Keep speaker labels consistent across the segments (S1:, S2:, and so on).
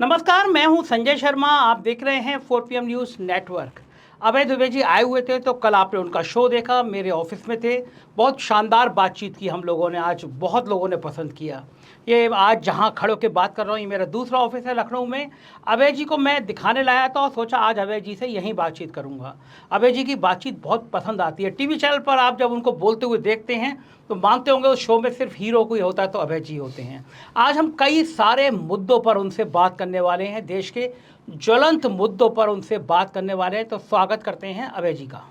S1: नमस्कार, मैं हूं संजय शर्मा। आप देख रहे हैं 4 PM न्यूज़ नेटवर्क। अभय दुबे जी आए हुए थे तो कल आपने उनका शो देखा, मेरे ऑफिस में थे। बहुत शानदार बातचीत की हम लोगों ने, आज बहुत लोगों ने पसंद किया। ये आज जहां खड़े होकर बात कर रहा हूँ, ये मेरा दूसरा ऑफिस है लखनऊ में। अभय जी को मैं दिखाने लाया था और सोचा आज अभय जी से यहीं बातचीत करूँगा। अभय जी की बातचीत बहुत पसंद आती है। टीवी चैनल पर आप जब उनको बोलते हुए देखते हैं तो मानते होंगे उस शो में सिर्फ हीरो कोई होता है तो अभय जी होते हैं। आज हम कई सारे मुद्दों पर उनसे बात करने वाले हैं, देश के ज्वलंत मुद्दों पर उनसे बात करने वाले हैं। तो स्वागत करते हैं अभय जी का।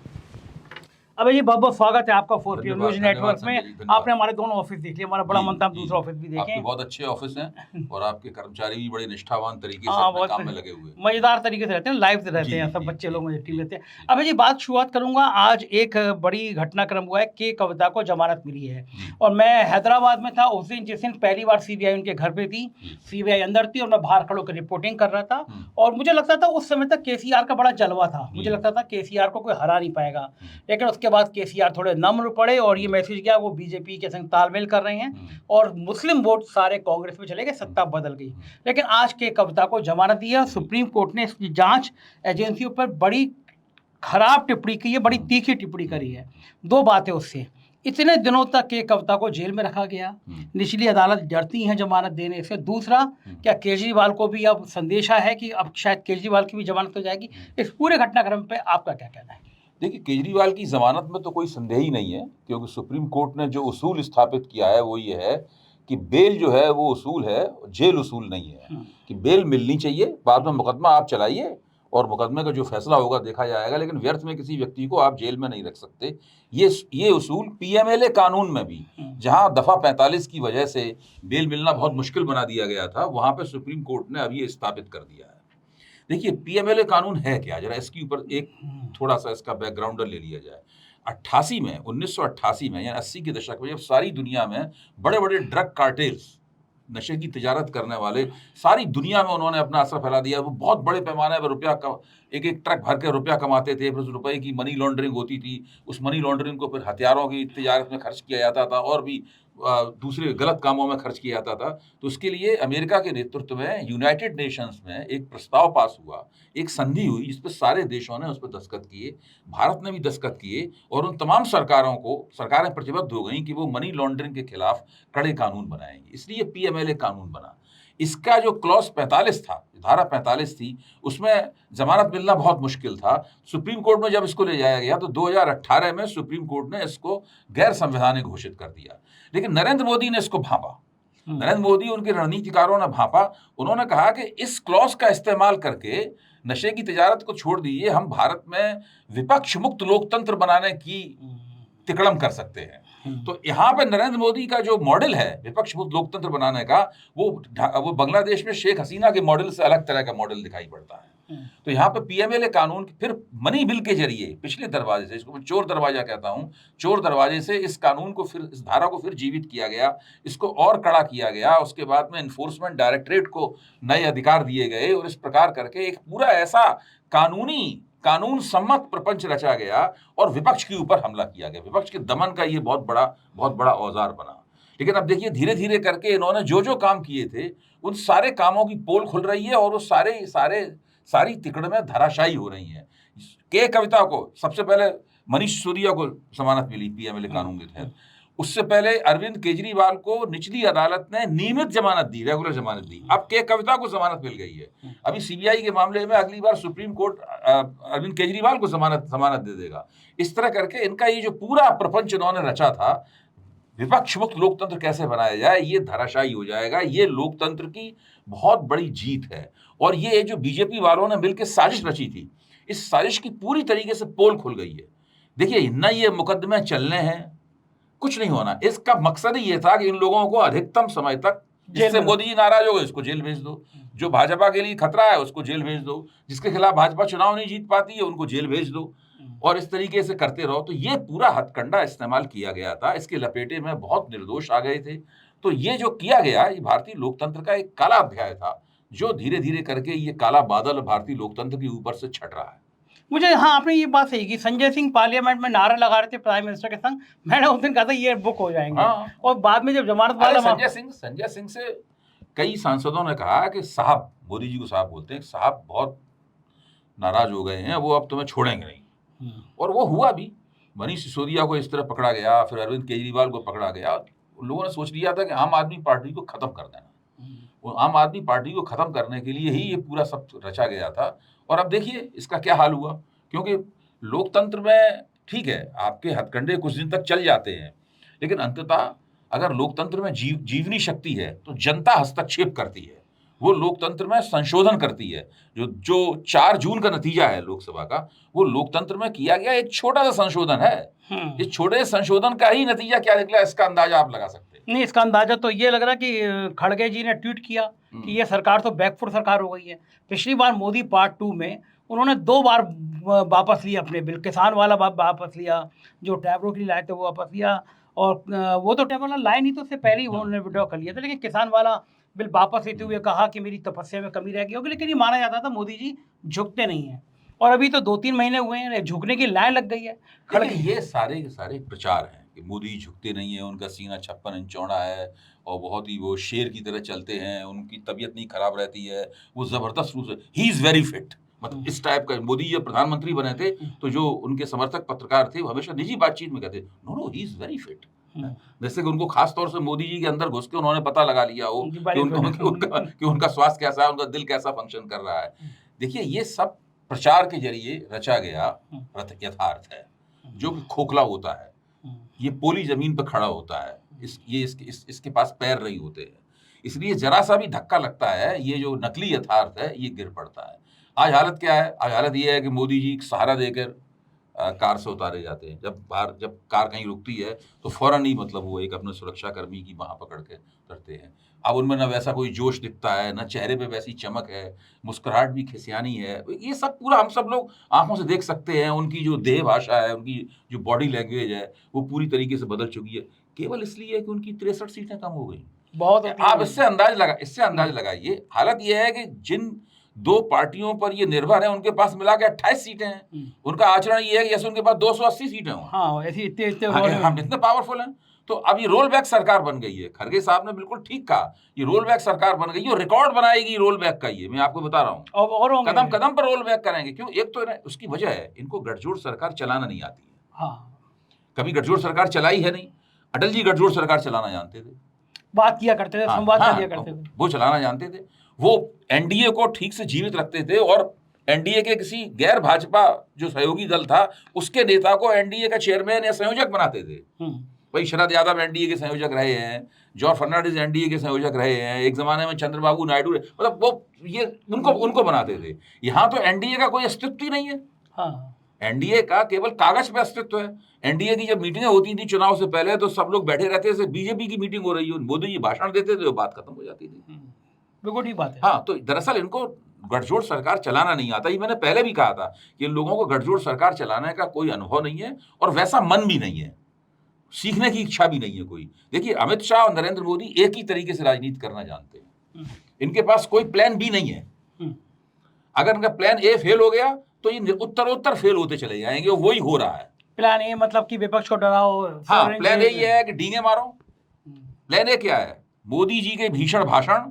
S1: अभय जी बहुत बहुत स्वागत है आपका 4 PM न्यूज़ नेटवर्क में। आपने हमारे दोनों ऑफिस देख लिए, हमारा बड़ा मन था हम दूसरा ऑफिस भी
S2: आपके
S1: देखें।
S2: बहुत अच्छे ऑफिस हैं और आपके कर्मचारी भी बड़े निष्ठावान तरीके से
S1: हाँ,
S2: अपने
S1: बहुत
S2: काम में लगे हुए हैं।
S1: मज़ेदार तरीके से रहते हैं, लाइव रहते
S2: जी,
S1: हैं, सब
S2: जी,
S1: बच्चे
S2: जी,
S1: लोग मुझे टीवी
S2: जी,
S1: रहते हैं।
S2: जी,
S1: अभय जी बात शुरुआत करूँगा, आज एक बड़ी घटनाक्रम हुआ है, के कविता को जमानत मिली है।
S2: जी,
S1: और मैं हैदराबाद में था उस दिन, जिस दिन पहली बार सीबीआई उनके घर पे थी।
S2: जी।
S1: सीबीआई अंदर थी और मैं बाहर खड़े होकर रिपोर्टिंग कर रहा था।
S2: हुँ,
S1: और मुझे लगता था उस समय तक केसीआर का बड़ा जलवा था, मुझे
S2: जी।
S1: लगता था केसीआर को कोई हरा नहीं पाएगा।
S2: हुँ,
S1: लेकिन उसके बाद केसीआर थोड़े नम्र पड़े और ये
S2: हुँ,
S1: मैसेज किया वो बीजेपी के संग तालमेल कर रहे हैं।
S2: हुँ,
S1: और मुस्लिम वोट सारे कांग्रेस में चले गए, सत्ता बदल गई।
S2: हुँ,
S1: लेकिन आज के कविता को जमानत दी है। सुप्रीम कोर्ट ने इसकी जांच एजेंसियों पर बड़ी खराब टिप्पणी की है, बड़ी
S2: हुँ,
S1: तीखी टिप्पणी करी
S2: हुँ,
S1: है। दो बातें उससे, इतने दिनों तक के कविता को जेल में रखा गया,
S2: हुँ,
S1: निचली अदालत डरती हैं जमानत देने से। दूसरा,
S2: हुँ,
S1: क्या केजरीवाल को भी अब संदेशा है कि अब शायद केजरीवाल की भी जमानत हो जाएगी?
S2: हुँ।
S1: इस पूरे घटनाक्रम पे आपका क्या कहना है?
S2: देखिए, केजरीवाल की ज़मानत में तो कोई संदेह ही नहीं है, क्योंकि सुप्रीम कोर्ट ने जो उसूल स्थापित किया है, वो ये है कि बेल जो है, वो उसूल है, जेल उसूल नहीं है।
S1: हम्म,
S2: कि बेल मिलनी चाहिए, बाद में मुकदमा आप चलाइए और मुकदमे का जो फैसला होगा देखा जाएगा, लेकिन व्यर्थ में किसी व्यक्ति को आप जेल में नहीं रख सकते। ये उसूल पीएमएलए कानून में भी,
S1: हम्म,
S2: जहाँ दफ़ा 45 की वजह से बेल मिलना बहुत मुश्किल बना दिया गया था, वहाँ पे सुप्रीम कोर्ट ने अब ये स्थापित कर दिया है। देखिए, पीएमएलए कानून है क्या? ज़रा इसके ऊपर एक
S1: हम्म,
S2: थोड़ा-सा इसका बैकग्राउंडर ले लिया जाए। 88 में 1988 में या 80 के दशक में जब सारी दुनिया में बड़े-बड़े ड्रग कार्टेल्स, नशे की तिजारत करने वाले, सारी दुनिया में उन्होंने अपना असर फैला दिया। वो बहुत बड़े पैमाने पर रुपया क एक-एक ट्रक भर के रुपया कमाते थे, फिर उस रुपए की मनी लॉन्ड्रिंग होती थी। उस मनी लॉन्ड्रिंग को फिर हथियारों की तिजारत में खर्च किया जाता था और भी दूसरे गलत कामों में खर्च किया जाता था। तो उसके लिए अमेरिका के नेतृत्व में यूनाइटेड नेशंस में एक प्रस्ताव पास हुआ, एक संधि हुई जिस पे सारे देशों ने उस पे दस्तखत किए, भारत ने भी दस्तखत किए और उन तमाम सरकारें प्रतिबद्ध हो गईं कि वो मनी लॉन्ड्रिंग के खिलाफ कड़े कानून बनाएँगी। इसलिए पीएमएलए कानून बना। इसका जो क्लॉज़ 45 था, धारा 45 थी, उसमें ज़मानत मिलना बहुत मुश्किल था। सुप्रीम कोर्ट में जब इसको ले जाया गया तो 2018 में सुप्रीम कोर्ट ने इसको गैर संवैधानिक घोषित कर दिया। लेकिन नरेंद्र मोदी ने इसको भांपा। नरेंद्र मोदी, उनके रणनीतिकारों ने भांपा। उन्होंने कहा कि इस क्लॉज़ का इस्तेमाल करके नशे की तिजारत को छोड़ दीजिए, हम भारत में विपक्ष मुक्त लोकतंत्र बनाने की तिकड़म कर सकते हैं। तो यहाँ पे नरेंद्र मोदी का जो मॉडल है विपक्ष मुक्त लोकतंत्र बनाने का, वो बांग्लादेश में शेख हसीना के मॉडल से अलग तरह का मॉडल दिखाई पड़ता है। तो यहाँ पे पीएमएलए कानून फिर मनी बिल के जरिए पिछले दरवाजे से, इसको मैं चोर दरवाजा कहता हूँ, चोर दरवाजे से इस कानून को फिर, इस धारा को फिर जीवित किया गया, इसको और कड़ा किया गया। उसके बाद में एनफोर्समेंट डायरेक्टरेट को नए अधिकार दिए गए और इस प्रकार करके एक पूरा ऐसा कानून सम्मत प्रपंच रचा गया और विपक्ष के ऊपर हमला किया गया। विपक्ष के दमन का ये बहुत बड़ा औजार बना। लेकिन अब देखिए, धीरे-धीरे करके इन्होंने जो-जो काम किए थे, उन सारे कामों की पोल खुल रही है और वो सारी तिकड़में धराशायी हो रही हैं। के कविता को सबसे पहले मनीष सिसोदिया को जमानत मिली पीएमएलए कानून के तहत। उससे पहले अरविंद केजरीवाल को निचली अदालत ने नियमित जमानत दी, रेगुलर जमानत दी। अब के कविता को जमानत मिल गई है। अभी सीबीआई के मामले में अगली बार सुप्रीम कोर्ट अरविंद केजरीवाल को जमानत दे देगा। इस तरह करके इनका ये जो पूरा प्रपंच इन्होंने रचा था, विपक्ष मुक्त लोकतंत्र कैसे बनाया जाए, ये धराशायी हो जाएगा। ये लोकतंत्र की बहुत बड़ी जीत है और ये जो बीजेपी वालों ने मिलकर साजिश रची थी, इस साजिश की पूरी तरीके से पोल खुल गई है। देखिए, ना ये मुकदमे चलने हैं, कुछ नहीं होना। इसका मकसद ही ये था कि इन लोगों को अधिकतम समय तक, जिससे मोदी जी नाराज हो गए उसको जेल भेज दो, जो भाजपा के लिए खतरा है उसको जेल भेज दो, जिसके खिलाफ भाजपा चुनाव नहीं जीत पाती है उनको जेल भेज दो और इस तरीके से करते रहो। तो ये पूरा हथकंडा इस्तेमाल किया गया था। इसके लपेटे में बहुत निर्दोष आ गए थे। तो ये जो किया गया, ये भारतीय लोकतंत्र का एक काला अध्याय था, जो धीरे-धीरे करके ये काला बादल भारतीय लोकतंत्र के ऊपर से छट रहा है।
S1: मुझे, हाँ, आपने ये बात सही की। संजय सिंह पार्लियामेंट में नारा लगा रहे थे प्राइम मिनिस्टर के संग, मैंने उस दिन कहा था ये बुक हो जाएंगे।
S2: हाँ।
S1: और बाद में जब जमानत
S2: अरे
S1: वाला
S2: संजय सिंह से कई सांसदों ने कहा कि साहब, मोदी जी को साहब बोलते हैं, साहब बहुत नाराज हो गए हैं, वो अब तुम्हें छोड़ेंगे नहीं। और वो हुआ भी। मनीष सिसोदिया को इस तरह पकड़ा गया, फिर अरविंद केजरीवाल को पकड़ा गया। लोगों ने सोच लिया था कि आम आदमी पार्टी को खत्म कर देना। वो आम आदमी पार्टी को खत्म करने के लिए ही ये पूरा सब रचा गया था। और अब देखिए इसका क्या हाल हुआ। क्योंकि लोकतंत्र में ठीक है, आपके हथकंडे कुछ दिन तक चल जाते हैं, लेकिन अंततः अगर लोकतंत्र में जीवनी शक्ति है तो जनता हस्तक्षेप करती है, वो लोकतंत्र में संशोधन करती है। जो 4 जून का नतीजा है लोकसभा का, वो लोकतंत्र में किया गया एक छोटा सा संशोधन है। इस छोटे संशोधन का ही नतीजा क्या निकला, इसका अंदाजा आप लगा सकते हैं।
S1: नहीं, इसका अंदाजा तो ये लग रहा कि खड़गे जी ने ट्वीट किया कि ये सरकार तो बैकफुट सरकार हो गई है। पिछली बार मोदी पार्ट 2 में उन्होंने 2 बार वापस लिया अपने बिल। किसान वाला वापस लिया, जो टैबरों के लिए लाए थे वो वापस लिया, और वो तो टैब वाला लाए नहीं, तो उससे पहले ही उन्होंने विड्रॉ कर लिया था। लेकिन किसान वाला बिल वापस लेते हुए कहा कि मेरी तपस्या में कमी रह गई होगी। लेकिन ये माना जाता था मोदी जी झुकते नहीं हैं, और अभी तो 2-3 महीने हुए हैं, झुकने की लाइन लग गई है।
S2: खड़गे ये सारे के सारे प्रचार हैं कि मोदी झुकते नहीं है, उनका सीना 56 इंच चौड़ा है और बहुत ही वो शेर की तरह चलते हैं, उनकी तबीयत नहीं खराब रहती है, वो जबरदस्त रूप से ही इज वेरी फिट। मतलब इस टाइप का। मोदी जब प्रधानमंत्री बने थे तो जो उनके समर्थक पत्रकार थे वो हमेशा निजी बातचीत में कहते no no he is very fit. जैसे कि उनको खास तौर से मोदी जी के अंदर घुस के उन्होंने पता लगा लिया हो कि उनका स्वास्थ्य कैसा है, उनका दिल कैसा फंक्शन कर रहा है। देखिए ये सब प्रचार के जरिए रचा गया यथार्थ है, जो कि खोखला होता है। ये पोली जमीन पर खड़ा होता है, इसके पास पैर नहीं होते हैं, इसलिए जरा सा भी धक्का लगता है, ये जो नकली यथार्थ है ये गिर पड़ता है। आज हालत क्या है? आज हालत ये है कि मोदी जी सहारा देकर कार से उतारे जाते हैं। जब कार कहीं रुकती है तो फौरन ही मतलब वो एक अपने सुरक्षा कर्मी की बांह पकड़ के करते हैं। अब उनमें न वैसा कोई जोश दिखता है, न चेहरे पे वैसी चमक है, मुस्कुराहट भी खिसियानी है। ये सब पूरा हम सब लोग आंखों से देख सकते हैं। उनकी जो देह भाषा है, उनकी जो बॉडी लैंग्वेज है, वो पूरी तरीके से बदल चुकी है, केवल इसलिए कि उनकी 63 सीटें कम हो गई।
S1: बहुत
S2: आप इससे अंदाज लगाइए। हालत यह है कि जिन 2 पार्टियों पर ये निर्भर है, उनके पास मिला के 28 सीटें हैं। उनका आचरण ये है कि जैसे उनके पास 280 सीटें हों।
S1: हाँ, ऐसी इतने
S2: हम इतने पावरफुल हैं। तो अब ये रोल बैक सरकार बन गई है। खड़गे साहब ने बिल्कुल ठीक कहा, ये रोल बैक सरकार बन गई है और रिकॉर्ड बनाएगी रोल बैक का। ये मैं आपको बता रहा हूँ,
S1: और
S2: कदम कदम पर रोल बैक करेंगे। क्यों? एक तो उसकी वजह है, इनको गठजोड़ सरकार चलाना नहीं आती है।
S1: हाँ,
S2: कभी गठजोड़ सरकार चलाई है नहीं। अटल जी गठजोड़ सरकार चलाना जानते थे,
S1: बात किया करते थे, संवाद किया करते थे,
S2: वो चलाना जानते थे। वो एनडीए को ठीक से जीवित रखते थे और एनडीए के किसी गैर भाजपा जो सहयोगी दल था, उसके नेता को एनडीए का चेयरमैन या संयोजक बनाते थे। भाई शरद यादव एनडीए के संयोजक रहे हैं, जॉर्ज फर्नांडिस एनडीए के संयोजक रहे हैं, एक जमाने में चंद्रबाबू नायडू, मतलब वो ये उनको बनाते थे। यहाँ तो एनडीए का कोई अस्तित्व ही नहीं है।
S1: हाँ,
S2: एनडीए का केवल कागज पे अस्तित्व है। एनडीए की जब मीटिंगें होती थी चुनाव से पहले, तो सब लोग बैठे रहते थे, बीजेपी की मीटिंग हो रही है, मोदी जी भाषण देते थे, बात खत्म हो जाती थी।
S1: बिल्कुल ठीक बात है।
S2: हाँ, तो दरअसल इनको गठजोड़ सरकार चलाना नहीं आता। ये मैंने पहले भी कहा था कि इन लोगों को गठजोड़ सरकार चलाने का कोई अनुभव नहीं है और वैसा मन भी नहीं है, सीखने की इच्छा भी नहीं है कोई। देखिए अमित शाह और नरेंद्र मोदी एक ही तरीके से राजनीति करना जानते हैं। इनके पास कोई प्लान बी नहीं है। अगर इनका प्लान ए फेल हो गया तो ये उत्तरोत्तर फेल होते चले जाएंगे, और वही हो रहा है।
S1: प्लान ए मतलब कि विपक्ष को डराओ।
S2: हाँ, प्लान ए ये है कि डींगे मारो। प्लान ए क्या है? मोदी जी के भीषण भाषण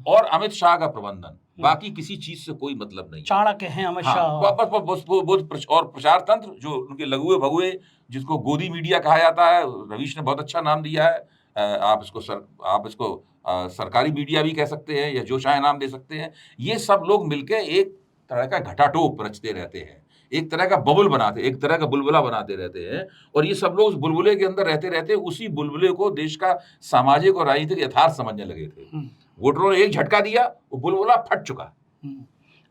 S2: और अमित शाह का प्रबंधन, बाकी किसी चीज से कोई मतलब नहीं।
S1: चाणक्य हैं अमित शाह।
S2: और प्रचार तंत्र जो उनके लघुए भगुए, जिसको गोदी मीडिया कहा जाता है, रवीश ने बहुत अच्छा नाम दिया है। आप इसको सरकारी मीडिया भी कह सकते हैं या जो चाहे नाम दे सकते हैं। ये सब लोग मिलके एक तरह का घटाटोप रचते रहते हैं, एक तरह का बबल बनाते, एक तरह का बुलबुला बनाते रहते हैं। और ये सब लोग उस बुलबुले के अंदर रहते रहते उसी बुलबुले को देश का सामाजिक और राजनीतिक यथार्थ समझने लगे थे। वोटरों ने एक झटका दिया, वो बुलबुला फट चुका।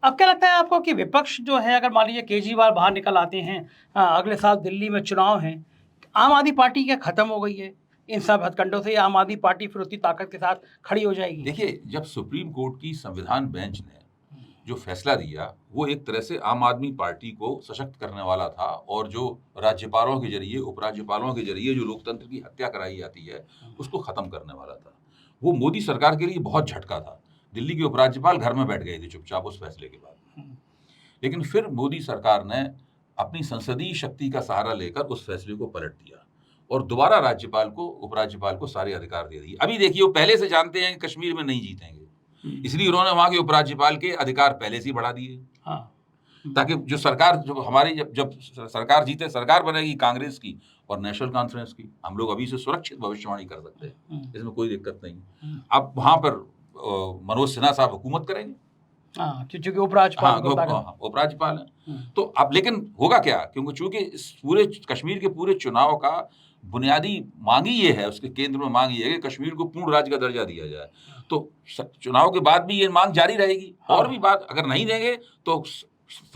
S1: अब क्या लगता है आपको कि विपक्ष जो है, अगर मान लीजिए केजरीवाल बाहर निकल आते हैं, अगले साल दिल्ली में चुनाव हैं, आम आदमी पार्टी क्या खत्म हो गई है इन सब हथकंडों से, या आम आदमी पार्टी फिर उतनी ताकत के साथ खड़ी हो जाएगी?
S2: देखिए, जब सुप्रीम कोर्ट की संविधान बेंच ने जो फैसला दिया, वो एक तरह से आम आदमी पार्टी को सशक्त करने वाला था, और जो राज्यपालों के जरिए, उपराज्यपालों के जरिए जो लोकतंत्र की हत्या कराई जाती है, उसको खत्म करने वाला था। वो मोदी सरकार के लिए बहुत झटका था। दिल्ली के उपराज्यपाल घर में बैठ गए थे चुपचाप उस फैसले के बाद। लेकिन फिर मोदी सरकार ने अपनी संसदीय शक्ति का सहारा लेकर उस फैसले को पलट दिया और दोबारा राज्यपाल को, उपराज्यपाल को सारे अधिकार दे दिए। अभी देखिए, वो पहले से जानते हैं कि कश्मीर में नहीं जीतेंगे, इसलिए उन्होंने वहां के उपराज्यपाल के अधिकार पहले से ही बढ़ा दिए,
S1: हाँ,
S2: ताकि जो सरकार जो हमारी जब सरकार जीते, सरकार बनेगी कांग्रेस की और नेशनल कॉन्फ्रेंस की, हम लोग अभी से सुरक्षित भविष्यवाणी कर सकते हैं, इसमें कोई दिक्कत नहीं। अब वहां पर मनोज सिन्हा साहब हुकूमत करेंगे,
S1: हाँ, क्योंकि उपराज्यपाल
S2: है। तो अब लेकिन होगा क्या, क्योंकि चूंकि इस पूरे कश्मीर के पूरे चुनाव का बुनियादी मांग ही ये है, उसके केंद्र में मांग ये है कि कश्मीर को पूर्ण राज्य का दर्जा दिया जाए। तो चुनाव के बाद भी ये मांग जारी रहेगी, और भी बात अगर नहीं देंगे तो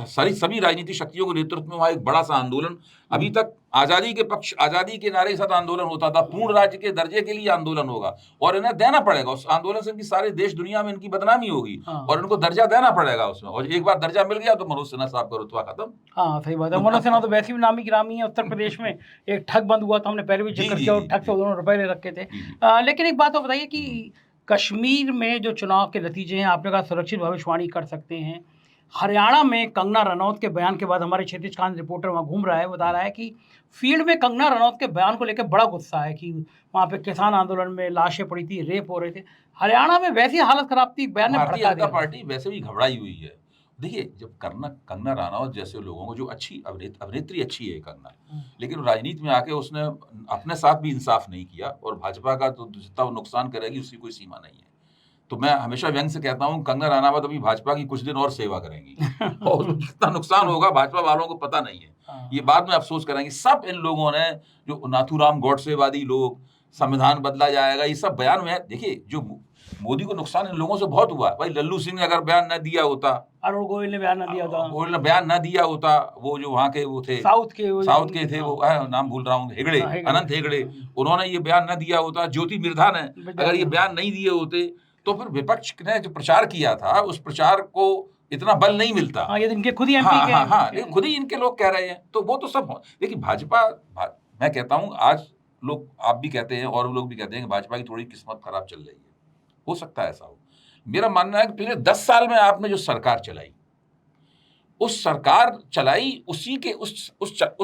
S2: सभी राजनीतिक शक्तियों के नेतृत्व में वहाँ एक बड़ा सा आंदोलन, अभी तक आजादी के पक्ष, आजादी के नारे के साथ आंदोलन होता था, पूर्ण राज्य के दर्जे के लिए आंदोलन होगा, और इन्हें देना पड़ेगा। उस आंदोलन से इनकी सारे देश दुनिया में इनकी बदनामी होगी, और इनको दर्जा देना पड़ेगा उसमें, और एक बार दर्जा मिल गया तो मनोज सिन्हा साहब का रुतबा खत्म।
S1: हाँ, सही बात है। मनोज सिन्हा तो वैसे भी नामी गिरामी है। उत्तर प्रदेश में एक ठग बंद हुआ था, हमने पहले भी जिक्र किया, और ठग से उन्होंने रुपए ले रखे थे। लेकिन एक बात तो बताइए कि कश्मीर में जो चुनाव के नतीजे हैं, आपने कहा सुरक्षित भविष्यवाणी कर सकते हैं। हरियाणा में कंगना रनौत के बयान के बाद हमारे क्षितिज कांत रिपोर्टर वहाँ घूम रहा है, बता रहा है कि फील्ड में कंगना रनौत के बयान को लेकर बड़ा गुस्सा है कि वहाँ पे किसान आंदोलन में लाशें पड़ी थी, रेप हो रहे थे। हरियाणा में वैसी हालत खराब थी, बयान
S2: भारतीय जनता पार्टी वैसे भी घबराई हुई है। देखिए, जब कंगना रनौत जैसे लोगों को, जो अच्छी अभिनेत्री अच्छी है कंगना, लेकिन राजनीति में आके उसने अपने साथ भी इंसाफ नहीं किया, और भाजपा का तो जितना वो नुकसान करेगी उसकी कोई सीमा नहीं है। तो मैं हमेशा व्यंग से कहता हूँ, कंगना रनौत अभी भाजपा की कुछ दिन और सेवा करेंगी, और जितना नुकसान होगा भाजपा वालों को पता नहीं है, ये बाद में अफसोस करेंगे। सब इन लोगों ने, जो नाथूराम गौडसेवादी लोग, संविधान बदला जाएगा, ये सब बयान में, देखिए जो मोदी को नुकसान इन लोगों से बहुत हुआ है। भाई लल्लू सिंह ने अगर बयान न दिया होता,
S1: अरुण गोयल ने बयान न दिया होता,
S2: वो जो वहाँ के वो थे,
S1: साउथ के
S2: थे, वो नाम भूल रहा हूँ, हेगड़े, अनंत हेगड़े, उन्होंने ये बयान न दिया होता, ज्योति मिर्धा ने अगर ये बयान नहीं दिए होते, तो फिर विपक्ष ने जो प्रचार किया था, उस प्रचार को इतना बल नहीं मिलता।
S1: ये इनके खुद ही एमपी
S2: के खुद ही इनके लोग कह रहे हैं, तो वो तो सब देखिए भाजपा, मैं कहता हूँ आज लोग, आप भी कहते हैं और लोग भी कहते हैं कि भाजपा की थोड़ी किस्मत खराब चल रही है, हो सकता है ऐसा हो। मेरा मानना है कि पिछले 10 साल में आपने जो सरकार चलाई, उस सरकार चलाई, उसी के उस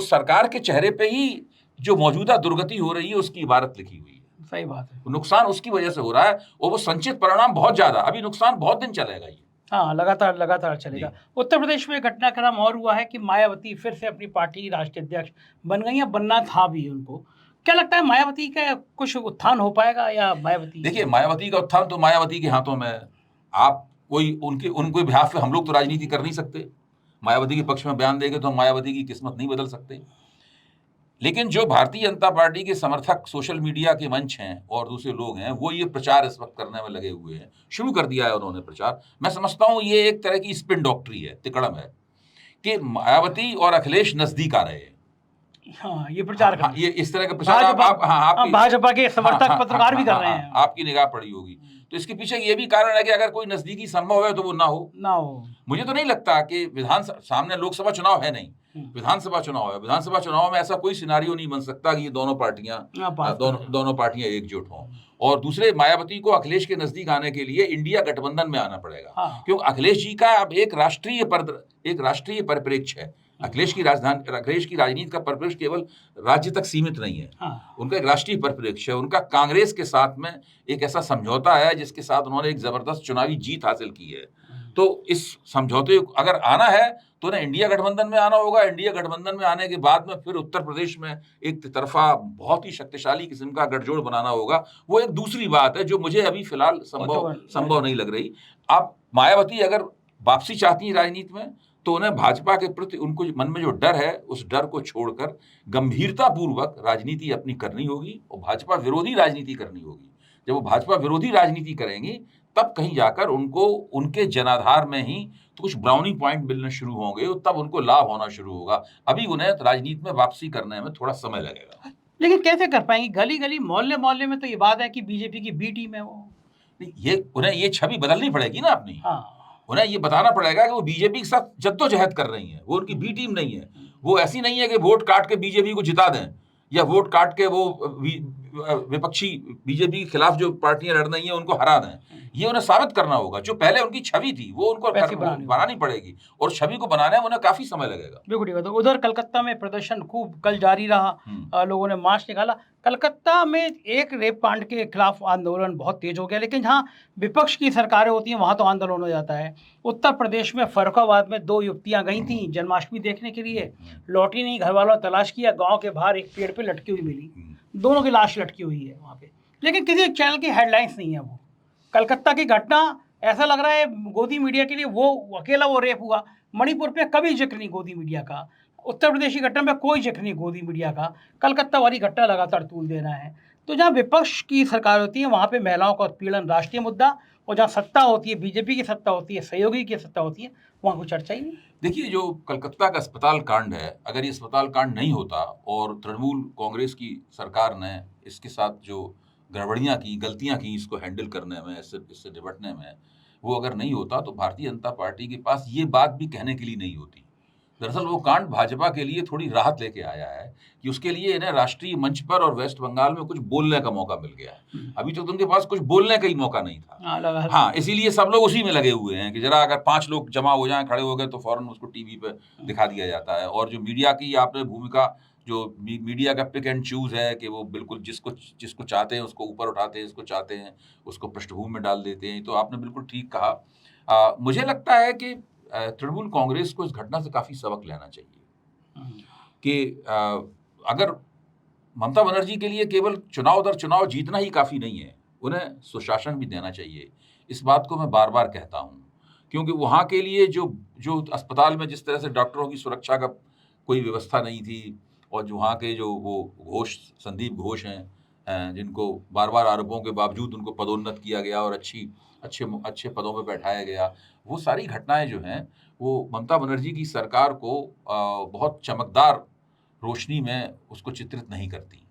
S2: सरकार के चेहरे पे ही जो मौजूदा दुर्गति हो रही है उसकी इबारत लिखी हुई है।
S1: सही बात है,
S2: नुकसान उसकी वजह से हो रहा है, और वो संचित परिणाम बहुत ज्यादा, अभी नुकसान बहुत दिन चलेगा ये।
S1: हाँ, लगातार चलेगा। उत्तर प्रदेश में घटनाक्रम और हुआ है कि मायावती फिर से अपनी पार्टी की राष्ट्रीय अध्यक्ष बन गई है, बनना था भी उनको। क्या लगता है, मायावती का कुछ उत्थान हो पाएगा, या मायावती?
S2: देखिए, मायावती का उत्थान तो मायावती के हाथों में। आप कोई उनके बिहाफ पे हम लोग तो राजनीति कर नहीं सकते, मायावती के पक्ष में बयान देंगे तो हम मायावती की किस्मत नहीं बदल सकते। लेकिन जो भारतीय जनता पार्टी के समर्थक सोशल मीडिया के मंच हैं और दूसरे लोग हैं, वो ये प्रचार इस वक्त करने में लगे हुए हैं, शुरू कर दिया है उन्होंने प्रचार। मैं समझता हूँ ये एक तरह की स्पिन डॉक्टरी है, तिकड़म है, कि मायावती और अखिलेश नजदीक आ रहे हैं।
S1: हाँ, ये प्रचार
S2: ये इस तरह का प्रचार
S1: भाजपा के समर्थक पत्रकार भी कर रहे हैं,
S2: आपकी निगाह पड़ी होगी। तो इसके पीछे ये भी कारण है कि अगर कोई नजदीकी संभव है तो वो ना हो। मुझे तो नहीं लगता कि सामने लोकसभा चुनाव है, नहीं विधानसभा चुनाव है। विधानसभा चुनाव में ऐसा कोई सिनारियो नहीं बन सकता कि ये दोनों पार्टियां एकजुट हों। और दूसरे, मायावती को अखिलेश के नजदीक आने के लिए इंडिया गठबंधन में आना पड़ेगा, क्योंकि अखिलेश जी का अब एक राष्ट्रीय परिप्रेक्ष्य है। अखिलेश की राजनीति का परिप्रेक्ष्य केवल राज्य तक सीमित नहीं है। उनका एक राष्ट्रीय परिप्रेक्ष्य है। उनका कांग्रेस के साथ में एक ऐसा समझौता है जिसके साथ उन्होंने एक जबरदस्त चुनावी जीत हासिल की है। तो इस समझौते अगर आना है तो उन्हें इंडिया गठबंधन में आना होगा। इंडिया गठबंधन में आने के बाद में फिर उत्तर प्रदेश में एक तरफा बहुत ही शक्तिशाली किस्म का गठजोड़ बनाना होगा। वो एक दूसरी बात है जो मुझे अभी फिलहाल संभव नहीं लग रही। अब मायावती अगर वापसी चाहती है राजनीति में, तो उन्हें भाजपा के प्रति उनको मन में जो डर है, उस डर को छोड़कर गंभीरता पूर्वक राजनीति अपनी करनी होगी और भाजपा विरोधी राजनीति करनी होगी। जब वो भाजपा विरोधी राजनीति करेंगी, तब कहीं जाकर उनको उनके जनाधार में ही तो कुछ ब्राउनी पॉइंट मिलने शुरू होंगे, तब उनको लाभ होना शुरू होगा। अभी उन्हें राजनीति में वापसी करने में थोड़ा समय लगेगा।
S1: लेकिन कैसे कर पाएंगे? गली गली मोहल्ले में तो ये बात है कि बीजेपी की बी टीम है वो।
S2: उन्हें ये छवि बदलनी पड़ेगी ना अपनी। उन्हें ये बताना पड़ेगा कि वो बीजेपी के साथ जद्दोजहद कर रही है, वो उनकी बी टीम नहीं है। वो ऐसी नहीं है कि वोट काट के बीजेपी को जिता दें, या वोट काट के वो विपक्षी बीजेपी के खिलाफ जो पार्टियां लड़ रही हैं उनको हरा दें। ये उन्हें साबित करना होगा। जो पहले उनकी छवि थी वो उनको
S1: वैसी बनानी
S2: बनानी पड़ेगी, और छवि को बनाने में उन्हें काफी समय लगेगा।
S1: बिल्कुल। तो उधर कलकत्ता में प्रदर्शन खूब कल जारी रहा, लोगों ने मार्च निकाला। कलकत्ता में एक रेप कांड के खिलाफ आंदोलन बहुत तेज हो गया, लेकिन जहाँ विपक्ष की सरकारें होती हैं वहाँ तो आंदोलन हो जाता है। उत्तर प्रदेश में फर्रुखाबाद में 2 युवतियाँ गई थीं जन्माष्टमी देखने के लिए, लौटी नहीं, घर वालों ने तलाश किया, गाँव के बाहर एक पेड़ पे लटकी हुई मिली, दोनों की लाश लटकी हुई है वहाँ पे, लेकिन किसी चैनल की हेडलाइंस नहीं है। वो कलकत्ता की घटना, ऐसा लग रहा है गोदी मीडिया के लिए वो अकेला वो रेप हुआ। मणिपुर पे कभी जिक्र नहीं गोदी मीडिया का, उत्तर प्रदेश की घटना में कोई जिक्र नहीं गोदी मीडिया का, कलकत्ता वाली घटना लगातार तूल दे रहा है। तो जहाँ विपक्ष की सरकार होती है वहाँ पे महिलाओं का उत्पीड़न राष्ट्रीय मुद्दा, और जहाँ सत्ता होती है, बीजेपी की सत्ता होती है, सहयोगी की सत्ता होती है, वहाँ कोई चर्चा ही नहीं।
S2: देखिए, जो कलकत्ता का अस्पताल कांड है, अगर ये अस्पताल कांड नहीं होता और तृणमूल कांग्रेस की सरकार ने इसके साथ जो गड़बड़ियाँ की, गलतियाँ की इसको हैंडल करने में, इससे निपटने में, वो अगर नहीं होता तो भारतीय जनता पार्टी के पास ये बात भी कहने के लिए नहीं होती। दरअसल वो कांड भाजपा के लिए थोड़ी राहत लेके आया है कि उसके लिए इन्हें राष्ट्रीय मंच पर और वेस्ट बंगाल में कुछ बोलने का मौका मिल गया है। अभी तो उनके पास कुछ बोलने का ही मौका नहीं था। हाँ, इसीलिए सब लोग उसी में लगे हुए हैं कि जरा अगर 5 लोग जमा हो जाएं, खड़े हो गए, तो फौरन उसको टीवी पे दिखा दिया जाता है। और जो मीडिया की आपने भूमिका, जो मीडिया का पिक एंड चूज है कि वो बिल्कुल जिसको चाहते हैं उसको ऊपर उठाते हैं, जिसको चाहते हैं उसको पृष्ठभूमि में डाल देते हैं। तो आपने बिल्कुल ठीक कहा। मुझे लगता है कि तृणमूल कांग्रेस को इस घटना से काफी सबक लेना चाहिए कि अगर ममता बनर्जी के लिए केवल चुनाव दर चुनाव जीतना ही काफी नहीं है, उन्हें सुशासन भी देना चाहिए। इस बात को मैं बार बार कहता हूँ, क्योंकि वहाँ के लिए जो अस्पताल में जिस तरह से डॉक्टरों की सुरक्षा का कोई व्यवस्था नहीं थी, और जो वहाँ के जो वो घोष, संदीप घोष हैं, जिनको बार बार आरोपों के बावजूद उनको पदोन्नत किया गया और अच्छे पदों पर बैठाया गया, वो सारी घटनाएं जो हैं वो ममता बनर्जी की सरकार को बहुत चमकदार रोशनी में उसको चित्रित नहीं करती।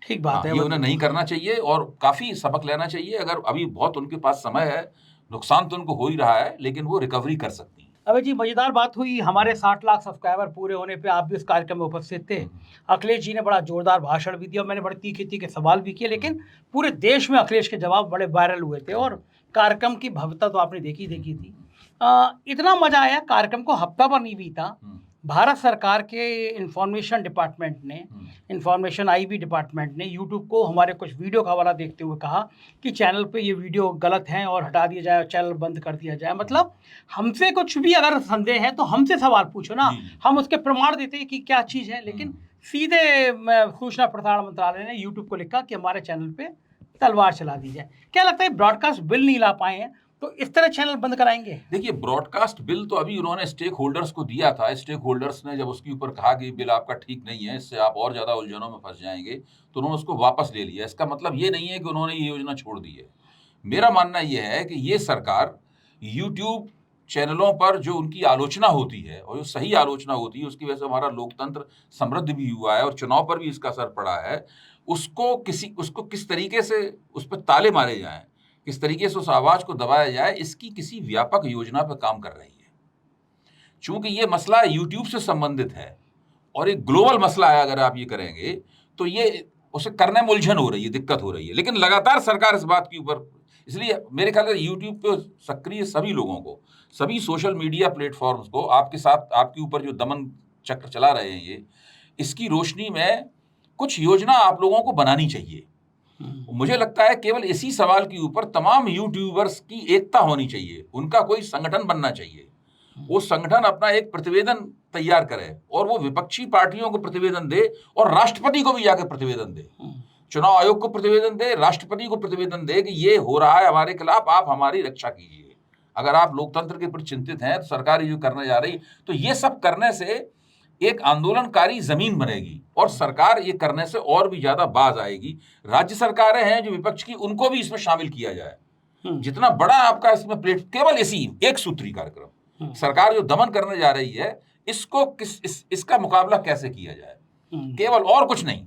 S1: ठीक बात है,
S2: ये उन्हें नहीं करना चाहिए और काफी सबक लेना चाहिए। अगर अभी बहुत उनके पास समय है, नुकसान तो उनको हो ही रहा है, लेकिन वो रिकवरी कर सकती हैं।
S1: अबे जी, मजेदार बात हुई, हमारे 60 लाख सब्सक्राइबर पूरे होने पे आप भी उस कार्यक्रम में उपस्थित थे। अखिलेश जी ने बड़ा जोरदार भाषण भी दिया, मैंने बड़े तीखे तीखे सवाल भी किए, लेकिन पूरे देश में अखिलेश के जवाब बड़े वायरल हुए थे, और कार्यक्रम की भव्यता तो आपने देखी थी। इतना मजा आया, कार्यक्रम को हफ्ता भर नहीं बीता, भारत सरकार के इंफॉर्मेशन डिपार्टमेंट ने, इंफॉर्मेशन आईबी डिपार्टमेंट ने यूट्यूब को हमारे कुछ वीडियो का हवाला देखते हुए कहा कि चैनल पे ये वीडियो गलत हैं और हटा दिया जाए, चैनल बंद कर दिया जाए। मतलब हमसे कुछ भी अगर संदेह है तो हमसे सवाल पूछो ना, हम उसके प्रमाण देते हैं कि क्या चीज़ है। लेकिन सीधे सूचना प्रसारण मंत्रालय ने यूट्यूब को लिखा कि हमारे चैनल पे तलवार चला दी जाए। क्या लगता है ब्रॉडकास्ट बिल नहीं ला पाए हैं तो इस तरह चैनल बंद कराएंगे?
S2: देखिए, ब्रॉडकास्ट बिल तो अभी उन्होंने स्टेक होल्डर्स को दिया था। स्टेक होल्डर्स ने जब उसके ऊपर कहा कि बिल आपका ठीक नहीं है, इससे आप और ज़्यादा उलझनों में फंस जाएंगे, तो उन्होंने उसको वापस ले लिया। इसका मतलब ये नहीं है कि उन्होंने ये योजना छोड़ दी है। मेरा मानना ये है कि ये सरकार यूट्यूब चैनलों पर जो उनकी आलोचना होती है और जो सही आलोचना होती है, उसकी वजह से हमारा लोकतंत्र समृद्ध भी हुआ है और चुनाव पर भी इसका असर पड़ा है, उसको किस तरीके से उस पर ताले मारे जाएं, किस तरीके से उस आवाज़ को दबाया जाए, इसकी किसी व्यापक योजना पर काम कर रही है। चूंकि ये मसला यूट्यूब से संबंधित है और एक ग्लोबल मसला है, अगर आप ये करेंगे तो ये उसे करने में उलझन हो रही है, दिक्कत हो रही है। लेकिन लगातार सरकार इस बात के ऊपर, इसलिए मेरे ख्याल से यूट्यूब पे सक्रिय सभी लोगों को, सभी सोशल मीडिया प्लेटफॉर्म्स को आपके साथ, आपके ऊपर जो दमन चक्र चला रहे हैं, ये इसकी रोशनी में कुछ योजना आप लोगों को बनानी चाहिए। मुझे लगता है केवल इसी सवाल के ऊपर तमाम यूट्यूबर्स की एकता होनी चाहिए, उनका कोई संगठन बनना चाहिए। वो संगठन अपना एक प्रतिवेदन तैयार करे और वो विपक्षी पार्टियों को प्रतिवेदन दे और राष्ट्रपति को भी जाकर प्रतिवेदन दे, चुनाव आयोग को प्रतिवेदन दे, राष्ट्रपति को प्रतिवेदन दे कि ये हो रहा है हमारे खिलाफ, आप हमारी रक्षा कीजिए। अगर आप लोकतंत्र के प्रति चिंतित हैं तो सरकार ये जो करने जा रही, तो ये सब करने से एक आंदोलनकारी जमीन बनेगी और सरकार ये करने से और भी ज्यादा बाज आएगी। राज्य सरकारें हैं जो विपक्ष की, उनको भी इसमें शामिल किया जाए। जितना बड़ा आपका इसमें केवल इसी एक सूत्री कार्यक्रम, सरकार जो दमन करने जा रही है, इसको इसका मुकाबला कैसे किया जाए, केवल, और कुछ नहीं।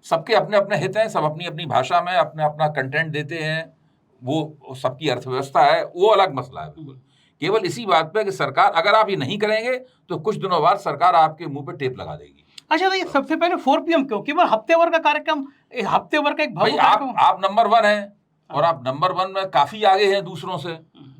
S2: सबके अपने अपने हित हैं, सब अपनी अपनी भाषा में अपना अपना कंटेंट देते हैं, वो सबकी अर्थव्यवस्था है, वो अलग मसला है। बिल्कुल केवल इसी बात पे कि सरकार, अगर आप ये नहीं करेंगे तो कुछ दिनों बाद सरकार आपके मुंह पे टेप लगा देगी।
S1: अच्छा, तो ये सबसे पहले 4 PM क्यों? केवल हफ्ते भर का कार्यक्रम, हफ्ते भर का एक
S2: भाई आप नंबर 1 हैं, और आप नंबर 1 में काफी आगे हैं दूसरों से।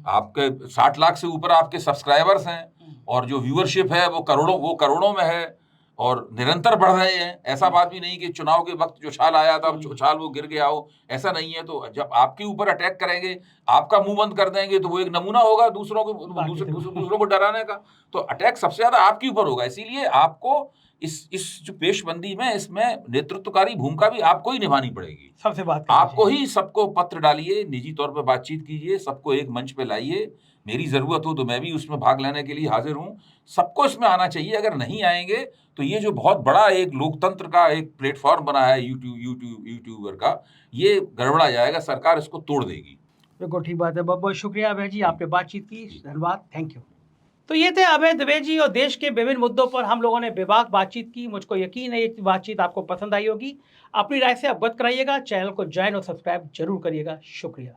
S2: आपके 60 लाख से ऊपर आपके सब्सक्राइबर्स हैं और जो व्यूअरशिप है वो करोड़ों में है और निरंतर बढ़ रहे हैं। ऐसा बात भी नहीं कि चुनाव के वक्त जो उछाल आया था उछाल वो गिर गया हो, ऐसा नहीं है। तो जब आपके ऊपर अटैक करेंगे, आपका मुंह बंद कर देंगे, तो वो एक नमूना होगा दूसरों को डराने का। तो अटैक सबसे ज्यादा आपके ऊपर होगा। इसीलिए आपको इस जो पेशबंदी में, इसमें नेतृत्वकारी भूमिका भी आपको ही निभानी पड़ेगी।
S1: सबसे बात
S2: आपको ही सबको पत्र डालिए, निजी तौर पे बातचीत कीजिए, सबको एक मंच पे लाइए। मेरी जरूरत हो तो मैं भी उसमें भाग लेने के लिए हाजिर हूं। सबको इसमें आना चाहिए। अगर नहीं आएंगे तो ये जो बहुत बड़ा एक लोकतंत्र का एक प्लेटफॉर्म बना है यूट्यूबर का, ये गड़बड़ा जाएगा। सरकार इसको तोड़ देगी।
S1: बिल्कुल ठीक बात है। बहुत बहुत शुक्रिया अभय जी, आपने बातचीत की, धन्यवाद, थैंक यू। तो ये थे अभय दुबे जी और देश के विभिन्न मुद्दों पर हम लोगों ने बेबाक बातचीत की। मुझको यकीन है ये बातचीत आपको पसंद आई होगी। अपनी राय से अवगत कराइएगा, चैनल को ज्वाइन और सब्सक्राइब जरूर करिएगा। शुक्रिया।